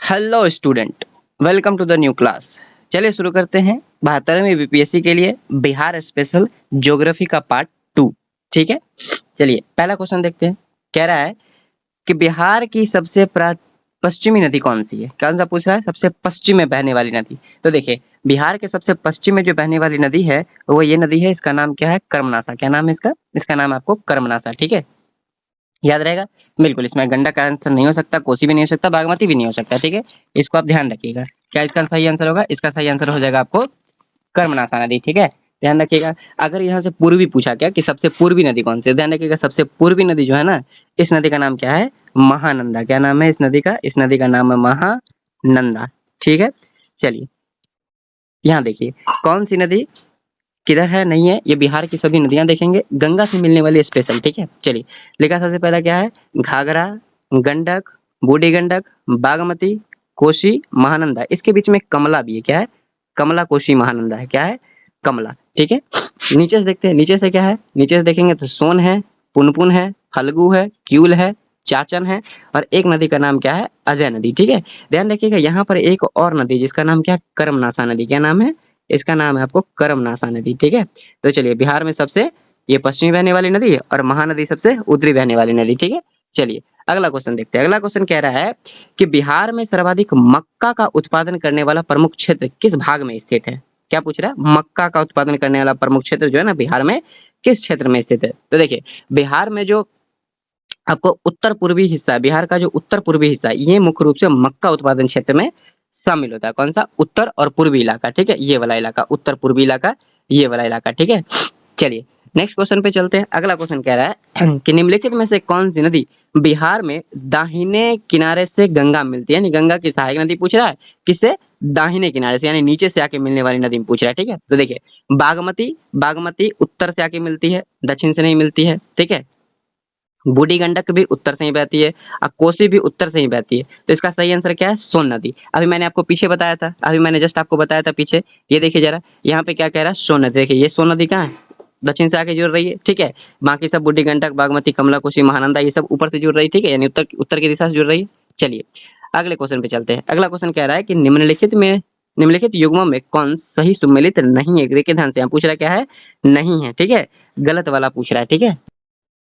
Hello student, welcome to the new class. चलिए शुरू करते हैं 72वें बीपीएससी के लिए बिहार स्पेशल ज्योग्राफी का पार्ट 2। ठीक है, चलिए पहला क्वेश्चन देखते हैं। कह रहा है कि बिहार की सबसे पश्चिमी नदी कौन सी है। कौन सा पूछ रहा है? सबसे पश्चिम में बहने वाली नदी। तो देखिए, बिहार के सबसे पश्चिम में जो बहने वाली नदी है वो ये नदी है। इसका नाम क्या है? कर्मनासा। क्या नाम है इसका? इसका नाम आपको कर्मनासा। ठीक है, याद रहेगा। बिल्कुल, इसमें गंडक का आंसर नहीं हो सकता, कोसी भी नहीं हो सकता, बागमती भी नहीं हो सकता। ठीक है, इसको आप ध्यान रखिएगा। क्या इसका सही आंसर होगा? इसका सही आंसर हो जाएगा आपको कर्मनाशा नदी। ठीक है, ध्यान रखिएगा। अगर यहाँ से पूर्वी पूछा क्या कि सबसे पूर्वी नदी कौन सी है, ध्यान रखिएगा सबसे पूर्वी नदी जो है ना, इस नदी का नाम क्या है? महानंदा। क्या नाम है इस नदी का? इस नदी का नाम है महानंदा। ठीक है, चलिए यहाँ देखिए कौन सी नदी किधर है, नहीं है। ये बिहार की सभी नदियां देखेंगे, गंगा से मिलने वाली स्पेशल। ठीक है, चलिए लिखा सबसे पहला क्या है? घाघरा, गंडक, बूढ़ी गंडक, बागमती, कोसी, महानंदा। इसके बीच में कमला भी है। क्या है? कमला कोसी महानंदा है। क्या है? कमला। ठीक है, नीचे से देखते हैं। नीचे से क्या है? नीचे से देखेंगे तो सोन है, पुनपुन है, फल्गु है, क्यूल है, चाचन है, और एक नदी का नाम क्या है? अजय नदी। ठीक है, ध्यान रखिएगा यहाँ पर एक और नदी जिसका नाम क्या है? कर्मनासा नदी। क्या नाम है? इसका नाम है आपको कर्मनासा नदी। ठीक है, तो चलिए बिहार में सबसे ये पश्चिमी बहने वाली नदी है और महानदी सबसे उत्तरी बहने वाली नदी। ठीक है, चलिए अगला क्वेश्चन देखते हैं। अगला क्वेश्चन कह रहा है कि बिहार में सर्वाधिक मक्का का उत्पादन करने वाला प्रमुख क्षेत्र किस भाग में स्थित है। क्या पूछ रहा है? मक्का का उत्पादन करने वाला प्रमुख क्षेत्र जो है ना बिहार में, किस क्षेत्र में स्थित है। तो देखिए बिहार में जो आपको उत्तर पूर्वी हिस्सा है, बिहार का जो उत्तर पूर्वी हिस्सा है, ये मुख्य रूप से मक्का उत्पादन क्षेत्र में शामिल होता है। कौन सा? उत्तर और पूर्वी इलाका। ठीक है, ये वाला इलाका, उत्तर पूर्वी इलाका, ये वाला इलाका। ठीक है, चलिए नेक्स्ट क्वेश्चन पे चलते हैं। अगला क्वेश्चन कह रहा है कि निम्नलिखित में से कौन सी नदी बिहार में दाहिने किनारे से गंगा मिलती है। यानी गंगा की सहायक नदी पूछ रहा है, किससे? दाहिने किनारे से, यानी नीचे से आके मिलने वाली नदी में पूछ रहा है। ठीक है, तो देखिए बागमती, बागमती उत्तर से आके मिलती है, दक्षिण से नहीं मिलती है। ठीक है, बूढ़ी गंडक भी उत्तर से ही बहती है और कोसी भी उत्तर से ही बहती है। तो इसका सही आंसर क्या है? सोन नदी। अभी मैंने आपको पीछे बताया था, अभी मैंने जस्ट आपको बताया था पीछे। ये देखिए जरा, यहाँ पे क्या कह रहा है? सोन नदी। देखिए ये सोन नदी कहाँ है? दक्षिण से आके जुड़ रही है। ठीक है, बाकी सब बूढ़ी गंडक, बागमती, कमला, कोसी, महानंदा ये सब ऊपर से जुड़ रही है। ठीक है, यानी उत्तर उत्तर की दिशा से जुड़ रही है। चलिए अगले क्वेश्चन पे चलते हैं। अगला क्वेश्चन कह रहा है कि निम्नलिखित युग्मों में कौन सही सुमेलित नहीं है। देखिए ध्यान से, यहाँ पूछ रहा है क्या है? नहीं है। ठीक है, गलत वाला पूछ रहा है। ठीक है,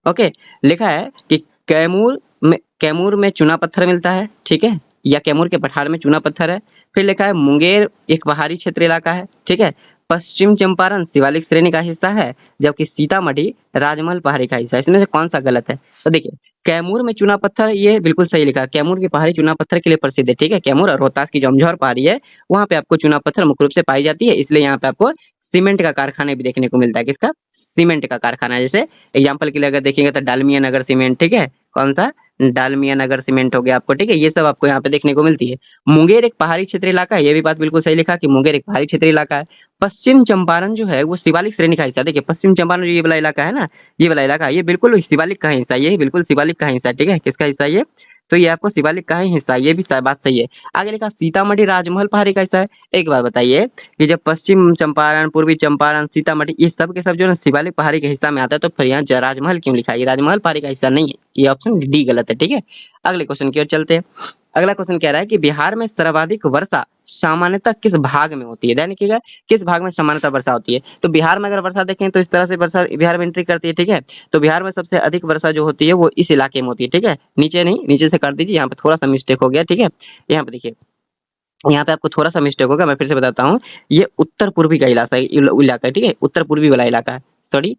ओके, लिखा है कि कैमूर में चूना पत्थर मिलता है। ठीक है, या कैमूर के पठार में चूना पत्थर है। फिर लिखा है मुंगेर एक पहाड़ी क्षेत्र इलाका है। ठीक है, पश्चिम चंपारण शिवालिक श्रेणी का हिस्सा है, जबकि सीतामढ़ी राजमहल पहाड़ी का हिस्सा है। इसमें से कौन सा गलत है? तो देखिए कैमूर में चूना पत्थर, ये बिल्कुल सही लिखा है। कैमूर की पहाड़ी चूना पत्थर के लिए प्रसिद्ध है। ठीक है, कैमूर और रोहतास की जो अमझौर पहाड़ी है, वहां पे आपको चूना पत्थर मुख्य रूप से पाई जाती है। इसलिए यहाँ पे आपको सीमेंट का कारखाना भी देखने को मिलता है। किसका? सीमेंट का कारखाना। जैसे एग्जाम्पल के लिए अगर देखेंगे तो डालमिया नगर सीमेंट। ठीक है, कौन सा? डालमिया नगर सीमेंट हो गया आपको। ठीक है, ये सब आपको यहाँ पे देखने को मिलती है। मुंगेर एक पहाड़ी क्षेत्र इलाका है, ये भी बात बिल्कुल सही लिखा कि मुंगेर एक पहाड़ी क्षेत्र इलाका है। पश्चिम चंपारण जो है वो शिवालिक श्रेणी का हिस्सा। देखिए पश्चिम चंपारण जो ये वाला इलाका है ना, ये वाला इलाका, ये बिल्कुल शिवालिक का हिस्सा, ये बिल्कुल शिवालिक का हिस्सा। ठीक है, किसका हिस्सा ये? तो ये आपको शिवालिक का ही हिस्सा, ये भी बात सही है। आगे लिखा सीतामढ़ी राजमहल पहाड़ी का हिस्सा है। एक बात बताइए कि जब पश्चिम चंपारण, पूर्वी चंपारण, सीतामढ़ी ये सब के सब जो है शिवालिक पहाड़ी के हिस्सा में आता है, तो फिर यहाँ राजमहल क्यों लिखा है? ये राजमहल पहाड़ी का हिस्सा नहीं है, ये ऑप्शन डी गलत है। ठीक है, अगले क्वेश्चन की ओर चलते हैं। अगला क्वेश्चन कह रहा है कि बिहार में सर्वाधिक वर्षा सामान्यतः किस भाग में होती है। ध्यान रखिएगा, किस भाग में सामान्यतः वर्षा होती है। तो बिहार में अगर वर्षा देखें तो इस तरह से वर्षा बिहार में एंट्री करती है। ठीक है, तो बिहार में सबसे अधिक वर्षा जो होती है वो इस इलाके में होती है। ठीक है, नीचे नहीं, नीचे से कर दीजिए, यहाँ पे थोड़ा सा मिस्टेक हो गया। ठीक है, यहाँ पे देखिए, यहाँ पे आपको थोड़ा सा मिस्टेक होगा, मैं फिर से बताता हूँ। ये उत्तर पूर्वी का इलाका है। ठीक है, उत्तर पूर्वी वाला इलाका है, सॉरी,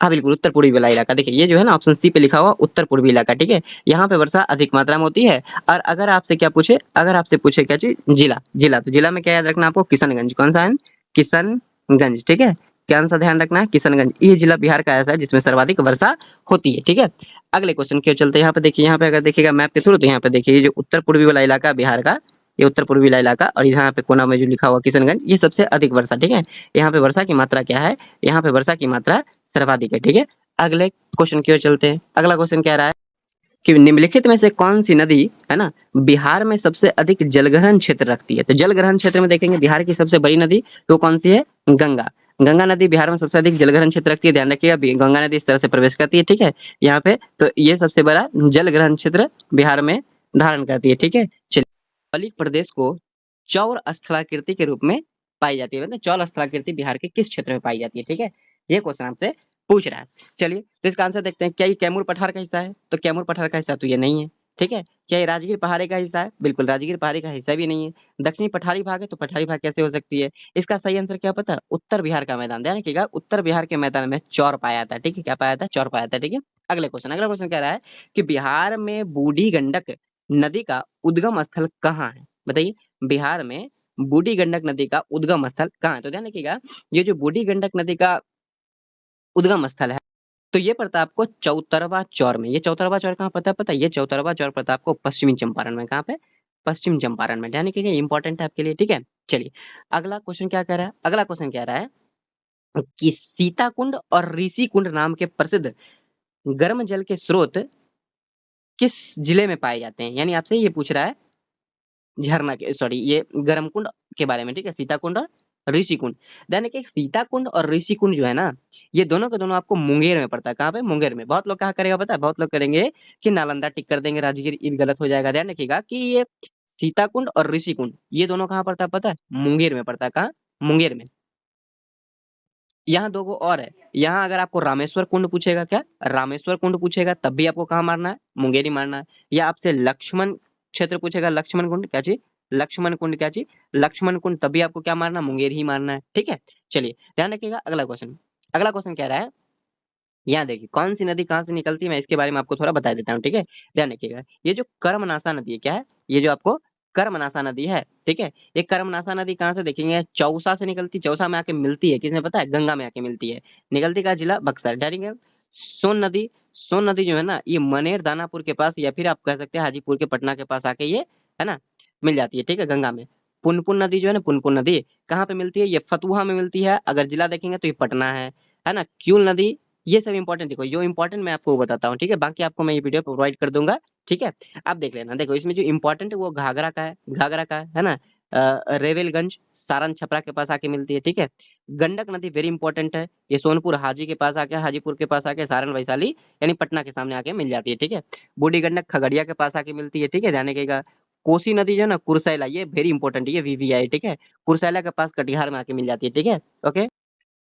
हाँ बिल्कुल उत्तर पूर्वी वाला इलाका। देखिए ये जो है ना ऑप्शन सी पे लिखा हुआ उत्तर पूर्वी इलाका। ठीक है, यहाँ पे वर्षा अधिक मात्रा में होती है। और अगर आपसे क्या पूछे, अगर आपसे पूछे क्या चीज? जिला। जिला, तो जिला में क्या याद रखना आपको? किशनगंज। कौन सा है? किशनगंज। ठीक है, क्या सा ध्यान रखना है? किशनगंज। ये जिला बिहार का ऐसा है जिसमें सर्वाधिक वर्षा होती है। ठीक है, अगले क्वेश्चन की ओर चलते हैं। यहाँ पे देखिए, यहाँ पे अगर देखिएगा मैप के थ्रू, तो यहाँ पे देखिए ये जो उत्तर पूर्वी वाला इलाका बिहार का, ये उत्तर पूर्वी वाला इलाका, और यहाँ पे कोना में जो लिखा हुआ किशनगंज, ये सबसे अधिक वर्षा। ठीक है, यहाँ पे वर्षा की मात्रा क्या है? यहाँ पे वर्षा की मात्रा सर्वाधिक है। ठीक है, अगले क्वेश्चन की ओर चलते हैं। अगला क्वेश्चन कह रहा है कि निम्नलिखित में से कौन सी नदी है ना बिहार में सबसे अधिक जलग्रहण क्षेत्र रखती है। तो जलग्रहण क्षेत्र में देखेंगे बिहार की सबसे बड़ी नदी तो कौन सी है? गंगा। गंगा नदी बिहार में सबसे अधिक जलग्रहण क्षेत्र रखती है। ध्यान रखिएगा, गंगा नदी इस तरह से प्रवेश करती है। ठीक है, यहाँ पे तो ये सबसे बड़ा जलग्रहण क्षेत्र बिहार में धारण करती है। ठीक है, चलिए भौगोलिक प्रदेश को चौर स्थलाकृति के रूप में पाई जाती है, मतलब चौर स्थलाकृति बिहार के किस क्षेत्र में पाई जाती है, ठीक है, ये क्वेश्चन आपसे पूछ रहा है। चलिए तो इसका आंसर देखते हैं, क्या ये कैमूर पठार का हिस्सा है? तो कैमूर पठार का हिस्सा तो ये नहीं है, ठीक है। क्या ये राजगीर पहाड़ी का हिस्सा है? बिल्कुल राजगीर पहाड़ी का हिस्सा भी नहीं है। दक्षिणी पठारी भाग है, तो पठारी भाग कैसे हो सकती है? इसका सही आंसर क्या पता है? उत्तर बिहार का मैदान, ध्यान रखिएगा, उत्तर बिहार के मैदान में चौर पाया था, ठीक है, क्या पाया था? चौर पाया था, ठीक है। अगला क्वेश्चन कह रहा है कि बिहार में बूढ़ी गंडक नदी का उद्गम स्थल कहाँ है? बताइए, बिहार में बूढ़ी गंडक नदी का उद्गम स्थल कहाँ है? तो ध्यान रखिएगा, ये जो बूढ़ी गंडक नदी का उद्गम स्थल है, तो ये पड़ता है आपको चौतरवा चौर में। ये चौतरवा चौर कहाँ पता है? ये चौतरवा चौर पड़ता है आपको पश्चिमी चंपारण में। कहाँ पे? पश्चिम चंपारण में, ध्यान रखिएगा, इंपॉर्टेंट है आपके लिए, ठीक है। चलिए अगला क्वेश्चन क्या कह रहा है? अगला क्वेश्चन कह रहा है कि सीताकुंड और ऋषि कुंड नाम के प्रसिद्ध गर्म जल के स्रोत किस जिले में पाए जाते हैं? यानी आपसे ये पूछ रहा है झरना के, सॉरी, ये गर्म कुंड के बारे में, ठीक है, सीताकुंड और ऋषि कुंड। ध्यान रखिए, सीताकुंड और ऋषि कुंड जो है ना, ये दोनों के दोनों आपको मुंगेर में पड़ता है। कहाँ पे? मुंगेर में। बहुत लोग कहाँ करेगा पता है? बहुत लोग करेंगे कि नालंदा टिक कर देंगे, राजगीर, ये भी गलत हो जाएगा। ध्यान रखिएगा कि ये सीताकुंड और ऋषि कुंड ये दोनों कहाँ पड़ता है पता है? मुंगेर में पड़ता है। कहाँ? मुंगेर में। यहाँ दो गो और है। यहाँ अगर आपको रामेश्वर कुंड पूछेगा, क्या रामेश्वर कुंड पूछेगा, तब भी आपको कहाँ मारना है? मुंगेरी मारना है। या आपसे लक्ष्मण क्षेत्र पूछेगा, लक्ष्मण कुंड, क्या चीज? लक्ष्मण कुंड, क्या चीज? लक्ष्मण कुंड, तभी आपको क्या मारना? मुंगेर ही मारना है, ठीक है। चलिए ध्यान रखिएगा। अगला क्वेश्चन कह रहा है, यहाँ देखिए, कौन सी नदी कहाँ से निकलती है, मैं इसके बारे में आपको थोड़ा बता देता हूँ, ठीक है। ध्यान रखिएगा, ये जो कर्मनासा नदी है, क्या है? ये जो आपको कर्मनासा नदी है, ठीक है, ये कर्मनासा नदी कहाँ से देखेंगे? चौसा से निकलती, चौसा में आके मिलती है, किसने पता है? गंगा में आके मिलती है। निकलती का जिला बक्सर, ठीक। सोन नदी जो है ना, ये मनेर दानापुर के पास, या फिर आप कह सकते हैं हाजीपुर के पटना के पास आके ये, है ना, मिल जाती है, ठीक है, गंगा में। पुनपुन नदी जो है ना, पुनपुन नदी कहाँ पे मिलती है? ये फतुहा में मिलती है। अगर जिला देखेंगे तो ये पटना है ना। क्यूल नदी, ये सब इंपॉर्टेंट, देखो जो इंपॉर्टेंट मैं आपको वो बताता हूँ, ठीक है, बाकी आपको मैं ये वीडियो प्रोवाइड कर दूंगा, ठीक है। आप देख लेना। देखो इसमें जो इंपॉर्टेंट है वो घाघरा का है, है ना। रेवेलगंज, सारण, छपरा के पास आके मिलती है, ठीक है। गंडक नदी वेरी इंपॉर्टेंट है, ये सोनपुर हाजी के पास आके, हाजीपुर के पास आके, सारण वैशाली यानी पटना के सामने आके मिल जाती है, ठीक है। बूढ़ी गंडक खगड़िया के पास आके मिलती है, ठीक है, ध्यान रखिएगा। कोसी नदी जो है ना, कुर्सैला, ये वेरी इंपॉर्टेंट है, ये वीवीआई, ठीक है, कुर्सैला के पास कटिहार में आके मिल जाती है, ठीक है। ओके।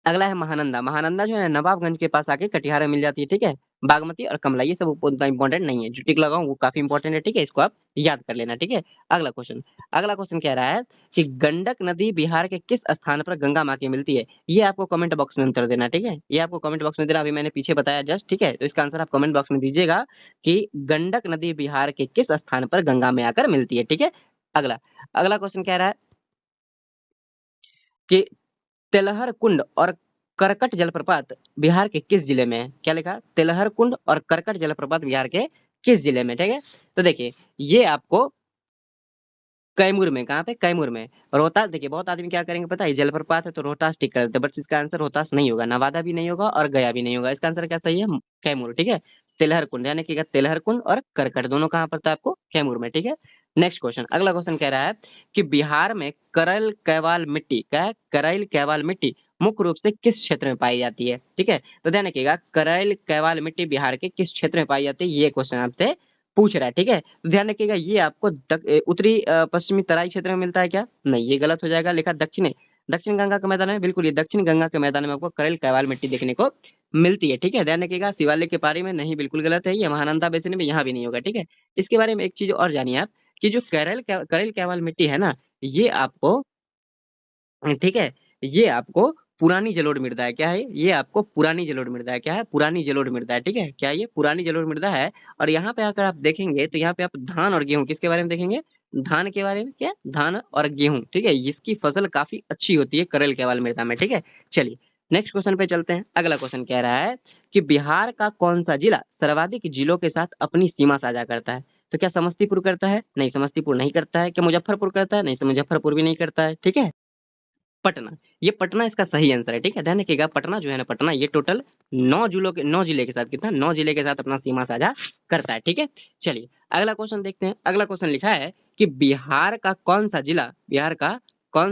अगला है महानंदा। महानंदा जो है ना, नवाबगंज के पास आके कटिहार में मिल जाती है, ठीक है। बागमती और कमला ये सब उतना इंपॉर्टेंट नहीं है, जो टिक लगाऊं वो काफी इंपॉर्टेंट है, ठीक है, इसको आप याद कर लेना, ठीक है। अगला क्वेश्चन कह रहा है कि गंडक नदी बिहार के किस स्थान पर गंगा माँ की मिलती है? ये आपको कमेंट बॉक्स में उत्तर देना, ठीक है, ये आपको कमेंट बॉक्स में देना, अभी मैंने पीछे बताया जस्ट, ठीक है। तो इसका आंसर आप कमेंट बॉक्स में दीजिएगा कि गंडक नदी बिहार के किस स्थान पर गंगा में आकर मिलती है, ठीक है। अगला अगला क्वेश्चन कह रहा है कि तेलहर कुंड और करकट जलप्रपात बिहार के किस जिले में है? क्या लिखा? तेलहर कुंड और करकट जलप्रपात बिहार के किस जिले में, ठीक है। तो देखिए, ये आपको कैमूर में, कहाँ पे? कैमूर में। रोहतास, देखिए बहुत आदमी क्या करेंगे पता है, जलप्रपात है तो रोहतास टिक कर देते हैं, बट इसका आंसर रोहतास नहीं होगा, नवादा भी नहीं होगा और गया भी नहीं होगा। इसका आंसर क्या सही है? कैमूर, ठीक है। तेलहर कुंड, यानी कि तेलहर कुंड और करकट दोनों कहाँ पड़ता है आपको? कैमूर में, ठीक है। नेक्स्ट क्वेश्चन, अगला क्वेश्चन कह रहा है कि बिहार में करैल कैवाल मिट्टी, क्या है? करैल कैवाल मिट्टी मुख्य रूप से किस क्षेत्र में पाई जाती है, ठीक है। तो ध्यान रखिएगा, करैल कैवाल मिट्टी बिहार के किस क्षेत्र में पाई जाती है, ये क्वेश्चन आपसे पूछ रहा है, ठीक है। तो ध्यान रखिएगा, ये आपको उत्तरी पश्चिमी तराई क्षेत्र में मिलता है क्या? नहीं, ये गलत हो जाएगा, लिखा दक्षिण, दक्षिण गंगा के मैदान में, बिल्कुल ये दक्षिण गंगा के मैदान में आपको करेल कैवाल मिट्टी देखने को मिलती है, ठीक है। ध्यान रखिएगा, शिवालिक के पारी में नहीं, बिल्कुल गलत है, ये महानंदा बेसिन में यहाँ भी नहीं होगा, ठीक है। इसके बारे में एक चीज और जानिए आप, कि जो करेल कैवाल मिट्टी है ना, ये आपको, ठीक है, ये आपको पुरानी जलोढ़ मृदा है। क्या है ये? आपको पुरानी जलोढ़ मृदा है। क्या है? पुरानी जलोढ़ मृदा है, ठीक है। क्या ये? पुरानी जलोढ़ मृदा है। और यहाँ पे अगर आप देखेंगे तो यहाँ पे आप धान और गेहूं, किसके बारे में देखेंगे? धान के बारे में। क्या? धान और गेहूं, ठीक है, इसकी फसल काफी अच्छी होती है करेल केवाल मृदा में, ठीक है। चलिए नेक्स्ट क्वेश्चन पे चलते हैं। अगला क्वेश्चन कह रहा है कि बिहार का कौन सा जिला सर्वाधिक जिलों के साथ अपनी सीमा साझा करता है? तो क्या समस्तीपुर करता है? नहीं, समस्तीपुर नहीं करता है। क्या मुजफ्फरपुर करता है? नहीं, मुजफ्फरपुर भी नहीं करता है, ठीक है। पटना, ये पटना इसका सही आंसर है, ठीक है। ध्यान रखिएगा, पटना जो है ना, पटना ये टोटल 9 जिले के साथ, कितना? 9 जिले के साथ अपना सीमा साझा करता है, ठीक है। चलिए अगला क्वेश्चन देखते हैं। अगला क्वेश्चन लिखा है कि बिहार का कौन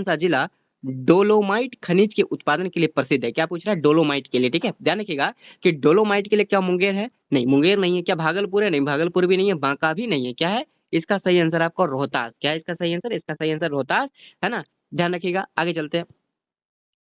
सा जिला डोलोमाइट खनिज के उत्पादन के लिए प्रसिद्ध है? क्या पूछ रहा है? डोलोमाइट के लिए, ठीक है। ध्यान रखिएगा कि डोलोमाइट के लिए क्या मुंगेर है? नहीं, मुंगेर नहीं है। क्या भागलपुर है? नहीं, भागलपुर भी नहीं है। बांका भी नहीं है। क्या है? इसका सही आंसर आपको रोहतास। क्या है इसका सही आंसर? इसका सही आंसर रोहतास है ना, ध्यान रखिएगा। आगे चलते हैं।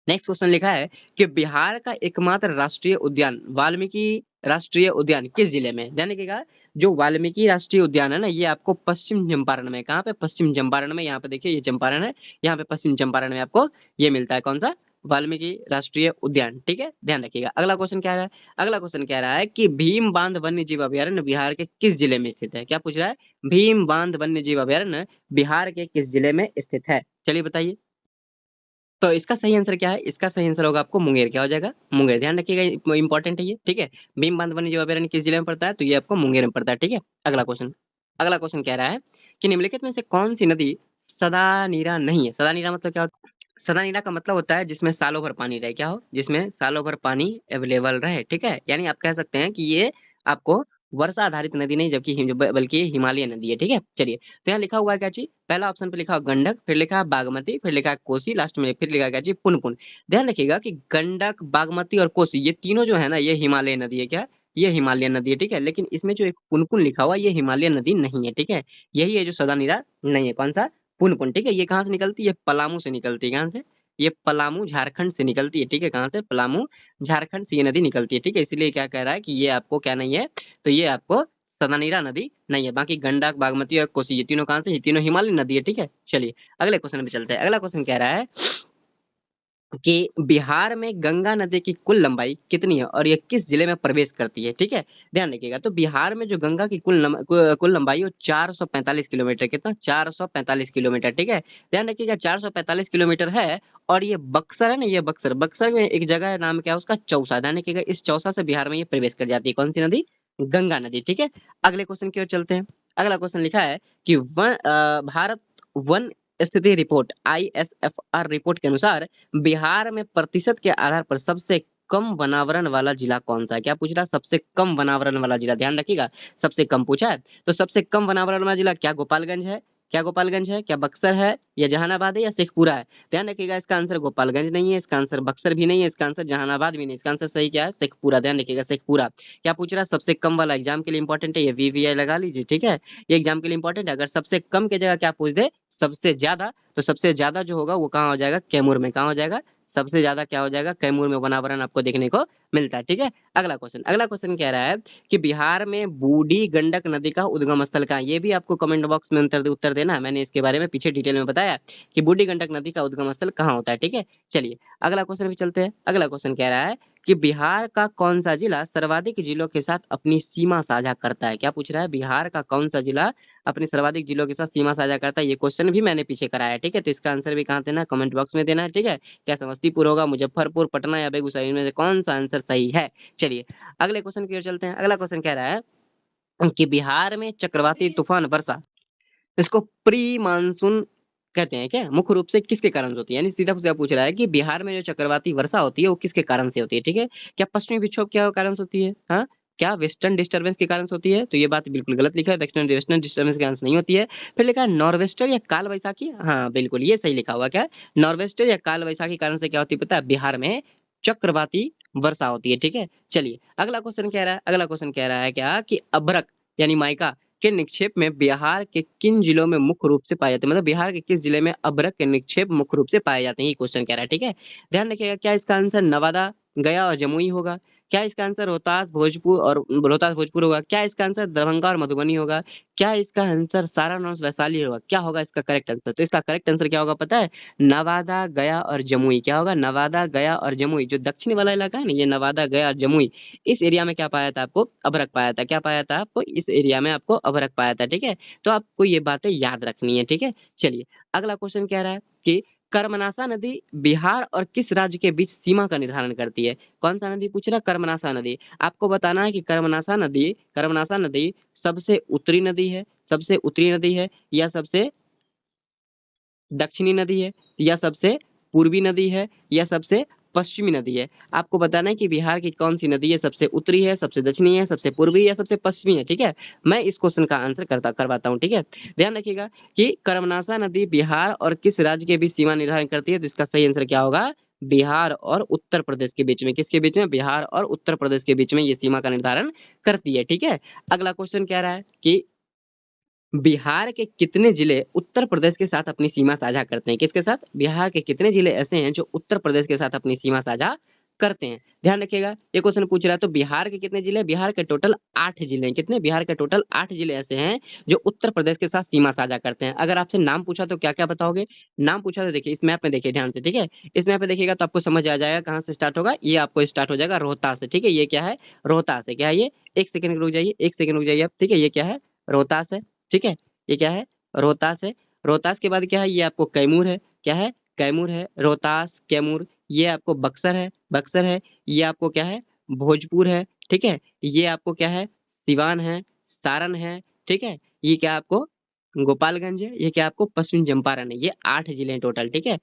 नेक्स्ट क्वेश्चन लिखा है कि बिहार का एकमात्र राष्ट्रीय उद्यान वाल्मीकि राष्ट्रीय उद्यान किस जिले में है? ध्यान रखिएगा, जो वाल्मीकि राष्ट्रीय उद्यान है ना, ये आपको पश्चिम चंपारण में, कहाँ पे? पश्चिम चंपारण में। यहाँ पे देखिए, ये चंपारण है, यहाँ पे पश्चिम चंपारण में आपको ये मिलता है। कौन सा? वाल्मीकि राष्ट्रीय उद्यान। ठीक है, ध्यान रखिएगा। अगला क्वेश्चन क्या है? अगला क्वेश्चन कह रहा है कि भीम बांध वन्य जीव अभयारण्य बिहार के किस जिले में स्थित है? क्या पूछ रहा है? भीम बांध वन्य जीव अभयारण्य बिहार के किस जिले में स्थित है? चलिए बताइए। तो इसका सही आंसर क्या है? इसका सही आंसर होगा आपको मुंगेर। क्या हो जाएगा? मुंगेर। ध्यान रखिएगा, इंपॉर्टेंट है ये। ठीक है, भीम बांध वन्य जीव अभयारण्य किस जिले में पड़ता है? तो ये आपको मुंगेर में पड़ता है। ठीक है, अगला क्वेश्चन। अगला क्वेश्चन कह रहा है कि निम्नलिखित में से कौन सी नदी सदा नीरा नहीं है? सदा नीरा मतलब क्या होता है? सदा नीरा का मतलब होता है जिसमें सालों भर पानी रहे। क्या हो? जिसमें सालों भर पानी अवेलेबल रहे। ठीक है, यानी आप कह सकते हैं कि ये आपको वर्षा आधारित नदी नहीं, जबकि बल्कि ये हिमालय नदी है। ठीक है, चलिए। तो यहाँ लिखा हुआ है क्या चीज? पहला ऑप्शन पे लिखा हुआ गंडक, फिर लिखा है बागमती, फिर लिखा है कोसी, लास्ट में फिर लिखा है क्या चीज? पुनपुन। ध्यान रखिएगा कि गंडक, बागमती और कोसी, ये तीनों जो है ना, ये हिमालय नदी है। क्या? ये हिमालय नदी है। ठीक है, लेकिन इसमें जो एक पुनपुन लिखा हुआ है, ये हिमालय नदी नहीं है। ठीक है, यही है जो सदा नीरा नहीं है। कौन सा? पुनपुन। ठीक है, ये कहाँ से निकलती है? पलामू से निकलती है। कहाँ से? ये पलामू झारखंड से निकलती है। ठीक है, कहाँ से? पलामू झारखंड से ये नदी निकलती है। ठीक है, इसीलिए क्या कह रहा है कि ये आपको क्या नहीं है? तो ये आपको सदानीरा नदी नहीं है। बाकी गंडक, बागमती और कोसी, ये तीनों कहाँ से? ये तीनों हिमालय नदी है। ठीक है, चलिए अगले क्वेश्चन पे चलते हैं। अगला क्वेश्चन कह रहा है कि बिहार में गंगा नदी की कुल लंबाई कितनी है और ये किस जिले में प्रवेश करती है? ठीक है, ध्यान रखिएगा। तो बिहार में जो गंगा की कुल लंबाई है वो 445 किलोमीटर। कितना? 445 किलोमीटर। ठीक है, ध्यान रखिएगा, 445 किलोमीटर है। और ये बक्सर है ना, ये बक्सर, बक्सर में एक जगह है, नाम क्या है उसका? चौसा। ध्यान रखिएगा, इस चौसा से बिहार में ये प्रवेश कर जाती है। कौन सी नदी? गंगा नदी। ठीक है, अगले क्वेश्चन की ओर चलते हैं। अगला क्वेश्चन लिखा है कि भारत वन स्थिति रिपोर्ट ISFR रिपोर्ट के अनुसार बिहार में प्रतिशत के आधार पर सबसे कम वनावरण वाला जिला कौन सा है? क्या पूछ रहा है? सबसे कम वनावरण वाला जिला। ध्यान रखिएगा, सबसे कम पूछा है। तो सबसे कम वनावरण वाला जिला क्या गोपालगंज है? क्या गोपालगंज है? क्या बक्सर है? या जहानाबाद है? या शेखपुरा है? ध्यान रखिएगा, इसका आंसर गोपालगंज नहीं है, इसका आंसर बक्सर भी नहीं है, इसका आंसर जहानाबाद भी नहीं, इसका आंसर सही क्या है? शेखपुरा। ध्यान रखिएगा, शेखपुरा। क्या पूछ रहा है? सबसे कम वाला। एग्जाम के लिए इंपॉर्टेंट है ये, VVI लगा लीजिए। ठीक है, ये एग्जाम के लिए इंपॉर्टेंट है। अगर सबसे कम की जगह क्या पूछ दे? सबसे ज्यादा, तो सबसे ज्यादा जो होगा वो कहाँ हो जाएगा? कैमूर में। कहाँ हो जाएगा? सबसे ज्यादा क्या हो जाएगा? कैमूर में वनावरण आपको देखने को मिलता है। ठीक है, अगला क्वेश्चन। अगला क्वेश्चन कह रहा है कि बिहार में बूढ़ी गंडक नदी का उद्गम स्थल कहाँ है? ये भी आपको कमेंट बॉक्स में उत्तर देना है। मैंने इसके बारे में पीछे डिटेल में बताया कि बूढ़ी गंडक नदी का उद्गम स्थल कहाँ होता है। ठीक है, चलिए अगला क्वेश्चन भी चलते हैं। अगला क्वेश्चन कह रहा है कि बिहार का कौन सा जिला सर्वाधिक जिलों के साथ अपनी सीमा साझा करता है? क्या पूछ रहा है? बिहार का कौन सा जिला अपने सर्वाधिक जिलों के साथ सीमा साझा करता है? ये क्वेश्चन भी मैंने पीछे कराया है। ठीक है, तो इसका आंसर भी कहाँ देना है? कमेंट बॉक्स में देना है। ठीक है, क्या समस्तीपुर होगा, मुजफ्फरपुर, पटना या बेगूसराय, इनमें से कौन सा आंसर सही है? चलिए अगले क्वेश्चन की ओर चलते हैं। अगला क्वेश्चन कह रहा है कि बिहार में चक्रवाती तूफान वर्षा, इसको प्री मानसून कहते हैं क्या? मुख्य रूप से किसके कारण होती है? यानी सीधा सीधा पूछ रहा है कि बिहार में जो चक्रवाती वर्षा होती है वो किसके कारण से होती है? ठीक है, क्या पश्चिमी विक्षोभ के कारण से होती है? हाँ, क्या वेस्टर्न डिस्टर्बेंस के कारण से होती है? तो ये बात बिल्कुल गलत लिखा है, वेस्टर्न वेस्टर्न डिस्टर्बेंस के कारण से नहीं होती है। फिर लिखा है नॉर्वेस्टर या काल वैसाखी। हाँ बिल्कुल, ये सही लिखा हुआ। क्या? नॉर्वेस्टर या काल वैसाखी कारण से क्या होती है पता है? बिहार में चक्रवाती वर्षा होती है। ठीक है, चलिए अगला क्वेश्चन कह रहा है, अगला क्वेश्चन कह रहा है क्या कि अभ्रक यानी माइका के निक्षेप में बिहार के किन जिलों में मुख्य रूप से पाए जाते हैं? मतलब बिहार के किस जिले में अभ्रक के निक्षेप मुख्य रूप से पाए जाते हैं, ये क्वेश्चन कह रहा है। ठीक है, ध्यान रखिएगा, क्या इसका आंसर नवादा, गया और जमुई होगा? क्या इसका आंसर रोहतास भोजपुर होगा? क्या इसका आंसर दरभंगा और मधुबनी होगा? क्या इसका आंसर सारण और वैशाली होगा? क्या होगा इसका करेक्ट आंसर? तो इसका करेक्ट आंसर क्या होगा पता है? नवादा, गया और जमुई। क्या होगा? नवादा, गया और जमुई। जो दक्षिण वाला इलाका है ना, ये नवादा, गया और जमुई, इस एरिया में क्या पाया था? आपको अभ्रक पाया था। क्या पाया था आपको? इस एरिया में आपको अभ्रक पाया था। ठीक है, तो आपको ये बातें याद रखनी है। ठीक है, चलिए अगला क्वेश्चन कह रहा है कि कर्मनाशा नदी बिहार और किस राज्य के बीच सीमा का निर्धारण करती है? कौन सा नदी पूछ रहा है? कर्मनाशा नदी। आपको बताना है कि कर्मनाशा नदी सबसे उत्तरी नदी है, सबसे उत्तरी नदी है, या सबसे दक्षिणी नदी है, या सबसे पूर्वी नदी है, या सबसे पश्चिमी नदी है? आपको बताना है कि बिहार की कौन सी नदी है, सबसे उत्तरी है, सबसे दक्षिणी है, सबसे पूर्वी या सबसे पश्चिमी है। ठीक है, मैं इस क्वेश्चन का आंसर करवाता हूँ। ठीक है, ध्यान रखिएगा कि कर्मनाशा नदी बिहार और किस राज्य के बीच सीमा निर्धारण करती है? तो इसका सही आंसर क्या होगा? बिहार और उत्तर प्रदेश के बीच में। किसके बीच में? बिहार और उत्तर प्रदेश के बीच में ये सीमा का निर्धारण करती है। ठीक है, अगला क्वेश्चन कह रहा है कि बिहार के कितने जिले उत्तर प्रदेश के साथ अपनी सीमा साझा करते हैं? किसके साथ? बिहार के कितने जिले ऐसे हैं जो उत्तर प्रदेश के साथ अपनी सीमा साझा करते हैं? ध्यान रखिएगा, ये क्वेश्चन पूछ रहा है तो बिहार के कितने जिले? बिहार के टोटल 8 जिले हैं। कितने? बिहार के टोटल 8 जिले ऐसे हैं जो उत्तर प्रदेश के साथ सीमा साझा करते हैं। अगर आपसे नाम पूछा तो क्या-क्या बताओगे? नाम पूछा तो देखिए इस मैप में देखिए ध्यान से, ठीक है? इस मैप में देखिएगा तो आपको समझ आ जाएगा कहाँ से स्टार्ट होगा। ये आपको स्टार्ट हो जाएगा रोहतास से, ठीक है? ये क्या है? रोहतास है। क्या है ये? 1 सेकंड रुक जाइए, 1 सेकंड रुक जाइए आप, ठीक है? ये क्या है? रोहतास है, ठीक है? ये क्या है? रोहतास है। रोहतास के बाद क्या है? ये आपको कैमूर है। क्या है? कैमूर है। रोहतास, कैमूर, ये आपको बक्सर है, बक्सर है। ये आपको क्या है? भोजपुर है, ठीक है? ये आपको क्या है? सिवान है, सारण है, ठीक है? ये क्या आपको? गोपालगंज है। ये क्या आपको? पश्चिम चंपारण है। ये 8 जिले हैं टोटल, ठीक है?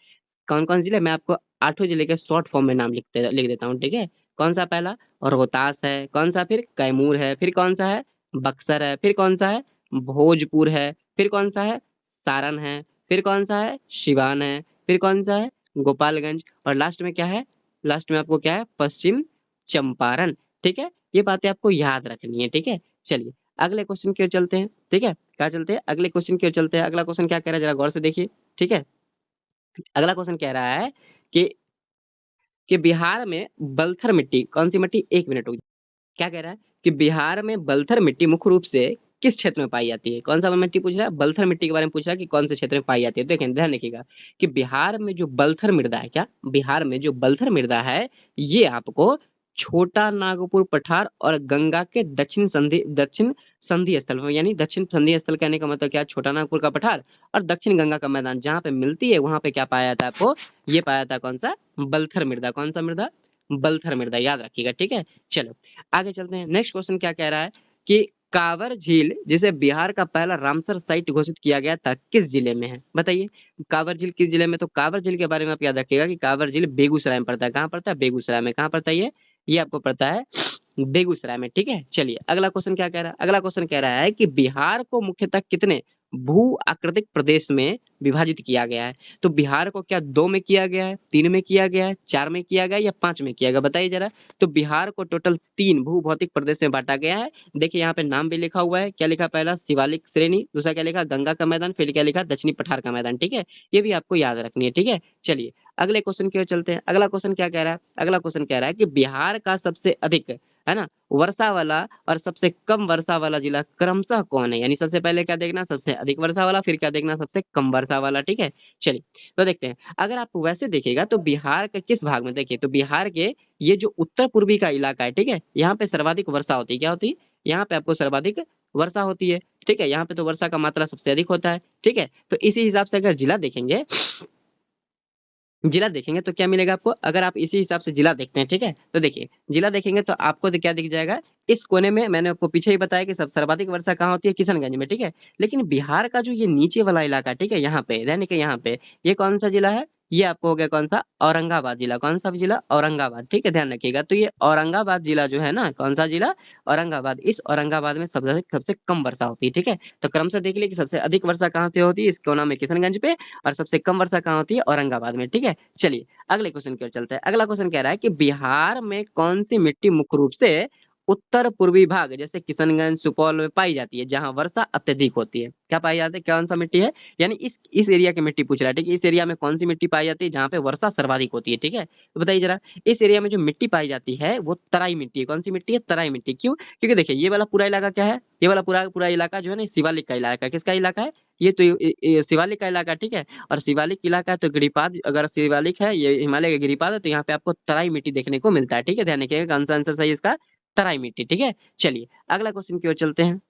कौन-कौन जिले? मैं आपको 8 जिले के शॉर्ट फॉर्म में नाम लिख देता हूँ, ठीक है? कौन सा पहला? रोहतास है। कौन सा फिर? कैमूर है। फिर कौन सा है? बक्सर है। फिर कौन सा है? भोजपुर है। फिर कौन सा है? सारण है। फिर कौन सा है? सिवान है। फिर कौन सा है? गोपालगंज। और लास्ट में क्या है? लास्ट में आपको क्या है? पश्चिम चंपारण, ठीक है? ये बातें आपको याद रखनी है, ठीक है? चलिए अगले क्वेश्चन की ओर चलते हैं, ठीक है? कहाँ चलते हैं? अगले क्वेश्चन की ओर चलते हैं। अगला क्वेश्चन क्या कह रहा है जरा गौर से देखिए, ठीक है? अगला क्वेश्चन कह रहा है कि बिहार में बलथर मिट्टी, कौन सी मिट्टी? 1 मिनट रुक, क्या कह रहा है कि बिहार में बलथर मिट्टी मुख्य रूप से किस क्षेत्र में पाई जाती है? कौन सा मिट्टी पूछ रहा है? बलथर मिट्टी के बारे में पूछ रहा है कि कौन से क्षेत्र में पाई जाती है। देखें ध्यान रखिएगा कि बिहार में जो बलथर मृदा है, क्या बिहार में जो बलथर मृदा है ये आपको छोटा नागपुर पठार और गंगा के दक्षिण संधि स्थल में, यानी दक्षिण संधि स्थल कहने का मतलब क्या? छोटा नागपुर का पठार और दक्षिण गंगा का मैदान जहाँ पे मिलती है वहां पे क्या पाया जाता है आपको? ये पाया जाता है कौन सा? बलथर मृदा। कौन सा मृदा? बलथर मृदा, याद रखिएगा, ठीक है? चलो आगे चलते हैं। नेक्स्ट क्वेश्चन क्या कह रहा है कि कांवर झील जिसे बिहार का पहला रामसर साइट घोषित किया गया था किस जिले में है? बताइए कांवर झील किस जिले में? तो कांवर झील के बारे में आप याद रखिएगा कि कांवर झील बेगूसराय में पड़ता है। कहाँ पड़ता है? बेगूसराय में। कहाँ पड़ता है ये आपको पड़ता है बेगूसराय में, ठीक है? चलिए अगला क्वेश्चन क्या कह रहा है? अगला क्वेश्चन कह रहा है कि बिहार को मुख्यतः कितने भू आकृतिक प्रदेश में विभाजित किया गया है? तो बिहार को क्या 2 में किया गया है, 3 में किया गया है, 4 में किया गया है या 5 में किया गया? बताइए जरा। तो बिहार को टोटल 3 भू भौतिक प्रदेश में बांटा गया है। देखिए यहाँ पे नाम भी लिखा हुआ है। क्या लिखा? पहला शिवालिक श्रेणी, दूसरा क्या लिखा? गंगा का मैदान, फिर क्या लिखा? दक्षिणी पठार का मैदान, ठीक है? ये भी आपको याद रखनी है, ठीक है? चलिए अगले क्वेश्चन की ओर चलते हैं। अगला क्वेश्चन क्या कह रहा है? अगला क्वेश्चन कह रहा है कि बिहार का सबसे अधिक, है ना, वर्षा वाला और सबसे कम वर्षा वाला जिला क्रमशः कौन है? यानी सबसे पहले क्या देखना? सबसे अधिक वर्षा वाला, फिर क्या देखना? सबसे कम वर्षा वाला, ठीक है? चलिए तो देखते हैं। अगर आप वैसे देखिएगा तो बिहार के किस भाग में? देखिए तो बिहार के ये जो उत्तर पूर्वी का इलाका है, ठीक है, यहाँ पे सर्वाधिक वर्षा होती है। क्या होती है? यहाँ पे आपको सर्वाधिक वर्षा होती है, ठीक है? यहाँ पे तो वर्षा का मात्रा सबसे अधिक होता है, ठीक है? तो इसी हिसाब से अगर जिला देखेंगे तो क्या मिलेगा आपको? अगर आप इसी हिसाब से जिला देखते हैं, ठीक है, तो देखिए जिला देखेंगे तो आपको क्या दिख जाएगा? इस कोने में मैंने आपको पीछे ही बताया कि सब सर्वाधिक वर्षा कहाँ होती है? किशनगंज में, ठीक है? लेकिन बिहार का जो ये नीचे वाला इलाका, ठीक है, यहाँ पे यानी कि यहाँ पे ये कौन सा जिला है? ये आपको हो गया कौन सा? औरंगाबाद जिला। कौन सा जिला? औरंगाबाद, ठीक है, ध्यान रखिएगा। तो ये औरंगाबाद जिला जो है ना, कौन सा जिला? औरंगाबाद। इस औरंगाबाद में सबसे सबसे कम वर्षा होती है, ठीक है? तो क्रम से देख लिए कि सबसे अधिक वर्षा कहाँ से होती है? इस कोना में किशनगंज पे, और सबसे कम वर्षा कहाँ होती है? औरंगाबाद में, ठीक है? चलिए अगले क्वेश्चन की ओर चलते हैं। अगला क्वेश्चन कह रहा है कि बिहार में कौन सी मिट्टी मुख्य रूप से उत्तर पूर्वी भाग जैसे किशनगंज, सुपौल में पाई जाती है जहां वर्षा अत्यधिक होती है? क्या पाई जाती है? कौन सा मिट्टी है? यानी इस एरिया की मिट्टी पूछ रहा है, ठीक है? इस एरिया में कौन सी मिट्टी पाई जाती है जहां पे वर्षा सर्वाधिक होती है, ठीक है? तो बताइए जरा। इस एरिया में जो मिट्टी पाई जाती है वो तराई मिट्टी है। कौन सी मिट्टी है? तराई मिट्टी। क्यों? क्योंकि देखिए ये वाला पूरा इलाका क्या है? ये वाला पूरा पूरा इलाका जो है ना, शिवालिक का इलाका है। किसका इलाका है? ये तो ये शिवालिक का इलाका, ठीक है? और शिवालिक इलाका है तो गिरिपाद, अगर शिवालिक है, ये हिमालय का गिरिपाद है, तो यहाँ पे आपको तराई मिट्टी देखने को मिलता है, ठीक है? ध्यान रखिएगा कौन सा आंसर सही है इसका? तराई मिट्टी, ठीक है? चलिए अगला क्वेश्चन की ओर चलते हैं।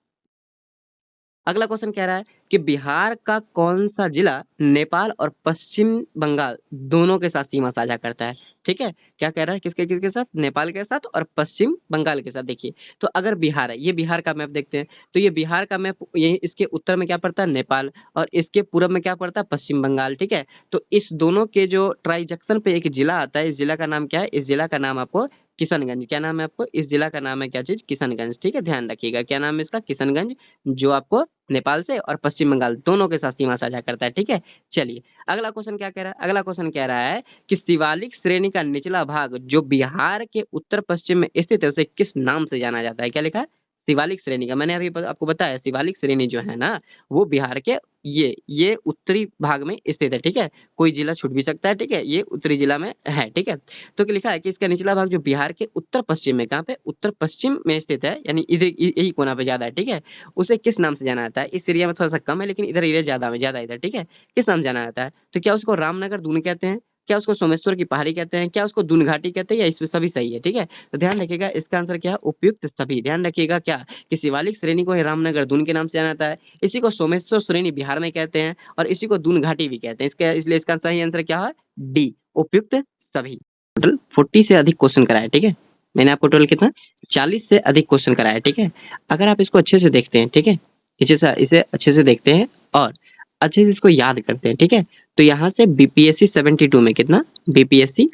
अगला क्वेश्चन कह रहा है कि बिहार का कौन सा जिला नेपाल और पश्चिम बंगाल दोनों के साथ सीमा साझा करता है? ठीक है, क्या कह रहा है? किसके किसके साथ? नेपाल के साथ और पश्चिम बंगाल के साथ। देखिए तो अगर बिहार है, ये बिहार का मैप देखते हैं, तो ये बिहार का मैप, ये इसके उत्तर में क्या पड़ता है? नेपाल, और इसके पूरब में क्या पड़ता है? पश्चिम बंगाल, ठीक है? तो इस दोनों के जो ट्राई जंक्शन पे एक जिला आता है, इस जिला का नाम क्या है? इस जिला का नाम आपको किशनगंज। क्या नाम है आपको? इस जिला का नाम है क्या चीज? किशनगंज, ठीक है? ध्यान रखिएगा क्या नाम है इसका? किशनगंज, जो आपको नेपाल से और पश्चिम बंगाल दोनों के साथ सीमा साझा करता है, ठीक है? चलिए अगला क्वेश्चन क्या कह रहा है? अगला क्वेश्चन कह रहा है कि शिवालिक श्रेणी का निचला भाग जो बिहार के उत्तर पश्चिम में स्थित है उसे किस नाम से जाना जाता है? क्या लिखा है? शिवालिक श्रेणी का, मैंने अभी आपको बताया शिवालिक श्रेणी जो है ना वो बिहार के ये उत्तरी भाग में स्थित है, ठीक है। कोई जिला छूट भी सकता है, ठीक है, ये उत्तरी जिला में है, ठीक है। तो क्या लिखा है कि इसका निचला भाग जो बिहार के उत्तर पश्चिम में, कहाँ पे, उत्तर पश्चिम में स्थित है, यानी इधर यही कोना पे ज्यादा है, ठीक है। उसे किस नाम से जाना जाता है? इस एरिया में थोड़ा सा कम है लेकिन इधर एरिया ज्यादा में ज्यादा इधर, ठीक है। किस नाम से जाना जाता है? तो क्या उसको रामनगर दून कहते हैं, क्या उसको सोमेश्वर की पहाड़ी कहते हैं, क्या उसको दून घाटी कहते हैं, या इसमें सभी सही है, ठीक है। तो ध्यान रखिएगा इसका आंसर क्या है, उपयुक्त सभी। ध्यान रखिएगा क्या कि शिवालिक श्रेणी को ही रामनगर दून के नाम से जाना जाता है, इसी को सोमेश्वर श्रेणी बिहार में कहते हैं, और इसी को दून घाटी भी कहते हैं। इसके इसलिए इसका सही आंसर क्या है, डी, उपयुक्त सभी। टोटल 40 से अधिक क्वेश्चन कराया, ठीक है। मैंने आपको टोटल कितना 40 से अधिक क्वेश्चन कराया, ठीक है। अगर आप इसको अच्छे से देखते हैं, ठीक है, इसे अच्छे से देखते हैं और अच्छे से इसको याद करते हैं, ठीक है, तो यहाँ से बीपीएससी 72 में कितना, बीपीएससी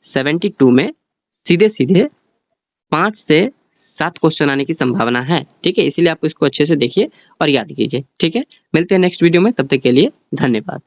72 में सीधे सीधे 5 से 7 क्वेश्चन आने की संभावना है, ठीक है। इसीलिए आप इसको अच्छे से देखिए और याद कीजिए, ठीक है। मिलते हैं नेक्स्ट वीडियो में, तब तक के लिए धन्यवाद।